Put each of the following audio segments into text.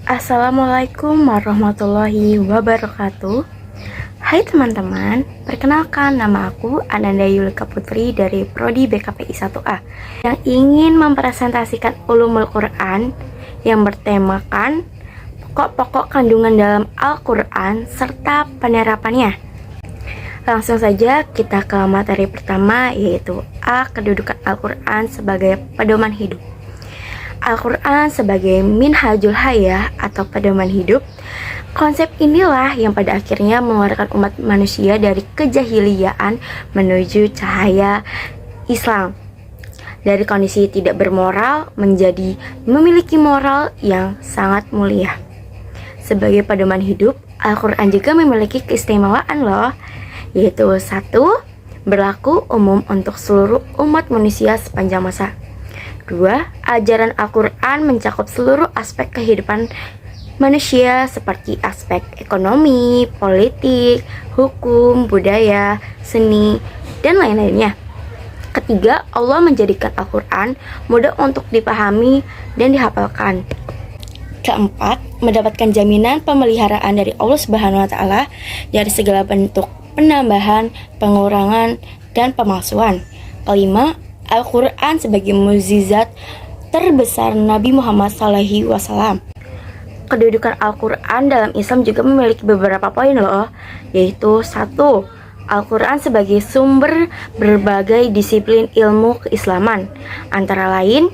Assalamualaikum warahmatullahi wabarakatuh. Hai teman-teman, perkenalkan nama aku Ananda Yulika Putri dari Prodi BKPI 1A yang ingin mempresentasikan ulumul Quran yang bertemakan pokok-pokok kandungan dalam Al-Quran serta penerapannya. Langsung saja kita ke materi pertama, yaitu A. Kedudukan Al-Quran sebagai pedoman hidup. Al-Quran sebagai minhajul hayah atau pedoman hidup. Konsep inilah yang pada akhirnya mengeluarkan umat manusia dari kejahiliaan menuju cahaya Islam, dari kondisi tidak bermoral menjadi memiliki moral yang sangat mulia. Sebagai pedoman hidup, Al-Quran juga memiliki keistimewaan loh, yaitu 1. Berlaku umum untuk seluruh umat manusia sepanjang masa. 2. Ajaran Al-Quran mencakup seluruh aspek kehidupan manusia seperti aspek ekonomi, politik, hukum, budaya, seni, dan lain-lainnya. 3. Allah menjadikan Al-Quran mudah untuk dipahami dan dihafalkan. 4. Mendapatkan jaminan pemeliharaan dari Allah Subhanahu wa Ta'ala dari segala bentuk penambahan, pengurangan, dan pemalsuan. 5. Al-Quran sebagai mukjizat terbesar Nabi Muhammad SAW. Kedudukan Al-Quran dalam Islam juga memiliki beberapa poin loh, yaitu 1. Al-Quran sebagai sumber berbagai disiplin ilmu keislaman, antara lain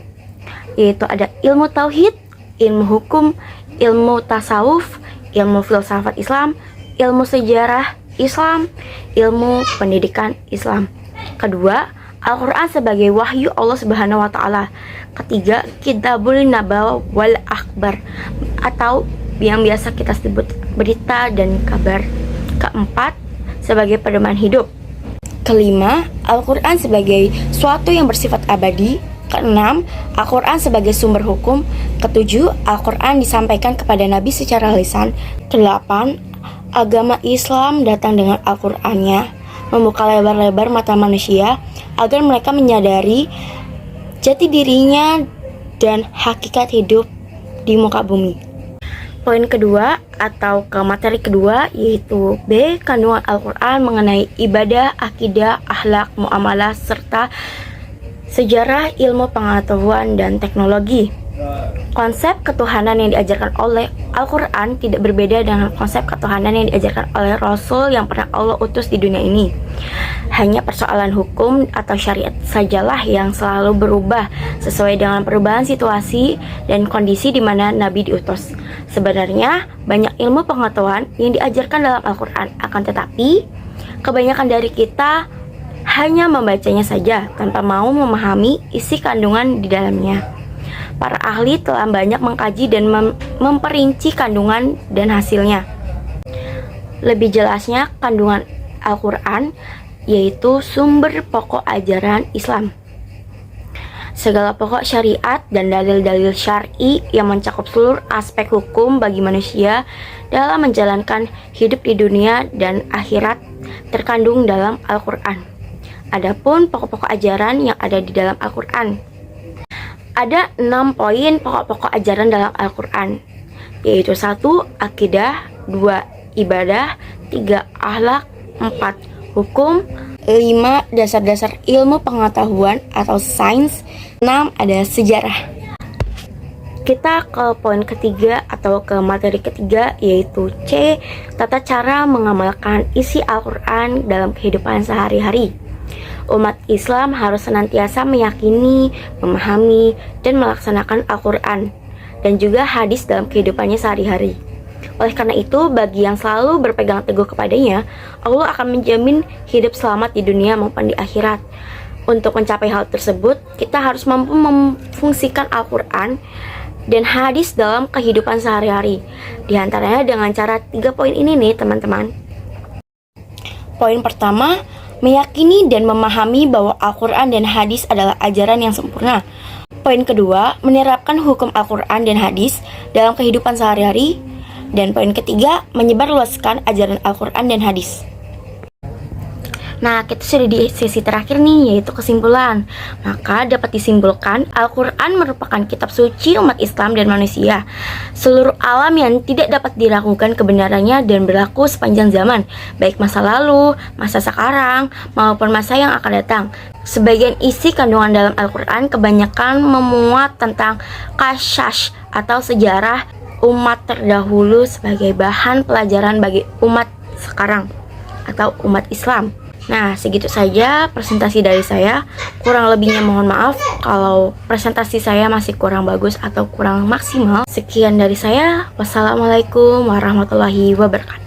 yaitu ada ilmu tauhid, ilmu hukum, ilmu tasawuf, ilmu filsafat Islam, ilmu sejarah Islam, ilmu pendidikan Islam. 2. Al-Quran sebagai wahyu Allah Subhanahu wa Ta'ala. 3. Kitabul Naba wal Akhbar atau yang biasa kita sebut berita dan kabar. 4. Sebagai pedoman hidup. 5. Al-Quran sebagai suatu yang bersifat abadi. 6. Al-Quran sebagai sumber hukum. 7. Al-Quran disampaikan kepada Nabi secara lisan. 8. Agama Islam datang dengan Al-Qurannya, membuka lebar-lebar mata manusia agar mereka menyadari jati dirinya dan hakikat hidup di muka bumi. Poin kedua atau ke materi kedua yaitu B. Kandungan Al-Quran mengenai ibadah, akidah, akhlak, muamalah, serta sejarah, ilmu pengetahuan, dan teknologi. Konsep ketuhanan yang diajarkan oleh Al-Quran tidak berbeda dengan konsep ketuhanan yang diajarkan oleh Rasul yang pernah Allah utus di dunia ini. Hanya persoalan hukum atau syariat sajalah yang selalu berubah sesuai dengan perubahan situasi dan kondisi di mana Nabi diutus. Sebenarnya banyak ilmu pengetahuan yang diajarkan dalam Al-Quran, akan tetapi kebanyakan dari kita hanya membacanya saja tanpa mau memahami isi kandungan di dalamnya. Para ahli telah banyak mengkaji dan memperinci kandungan dan hasilnya. Lebih jelasnya, kandungan Al-Quran yaitu sumber pokok ajaran Islam. Segala pokok syariat dan dalil-dalil syar'i yang mencakup seluruh aspek hukum bagi manusia dalam menjalankan hidup di dunia dan akhirat terkandung dalam Al-Quran. Adapun pokok-pokok ajaran yang ada di dalam Al-Quran, ada 6 poin pokok-pokok ajaran dalam Al-Quran, yaitu 1. Akidah, 2. Ibadah, 3. Akhlak, 4. Hukum, 5. Dasar-dasar ilmu pengetahuan atau sains, 6. Ada sejarah. Kita ke poin ketiga atau ke materi ketiga, yaitu C. Tata cara mengamalkan isi Al-Quran dalam kehidupan sehari-hari. Umat Islam harus senantiasa meyakini, memahami, dan melaksanakan Al-Quran dan juga hadis dalam kehidupannya sehari-hari. Oleh karena itu, bagi yang selalu berpegang teguh kepadanya, Allah akan menjamin hidup selamat di dunia maupun di akhirat. Untuk mencapai hal tersebut, kita harus mampu memfungsikan Al-Quran dan hadis dalam kehidupan sehari-hari. Di antaranya dengan cara 3 poin ini nih teman-teman. Poin pertama, meyakini dan memahami bahwa Al-Quran dan hadis adalah ajaran yang sempurna. Poin kedua, menerapkan hukum Al-Quran dan hadis dalam kehidupan sehari-hari. Dan poin ketiga, menyebarluaskan ajaran Al-Quran dan hadis. Nah, kita sudah di sesi terakhir nih, yaitu kesimpulan. Maka dapat disimpulkan, Al-Quran merupakan kitab suci umat Islam dan manusia. Seluruh alam yang tidak dapat diragukan kebenarannya dan berlaku sepanjang zaman, baik masa lalu, masa sekarang, maupun masa yang akan datang. Sebagian isi kandungan dalam Al-Quran kebanyakan memuat tentang qasas atau sejarah umat terdahulu sebagai bahan pelajaran bagi umat sekarang atau umat Islam. Nah, segitu saja presentasi dari saya. Kurang lebihnya mohon maaf kalau presentasi saya masih kurang bagus atau kurang maksimal. Sekian dari saya. Wassalamualaikum warahmatullahi wabarakatuh.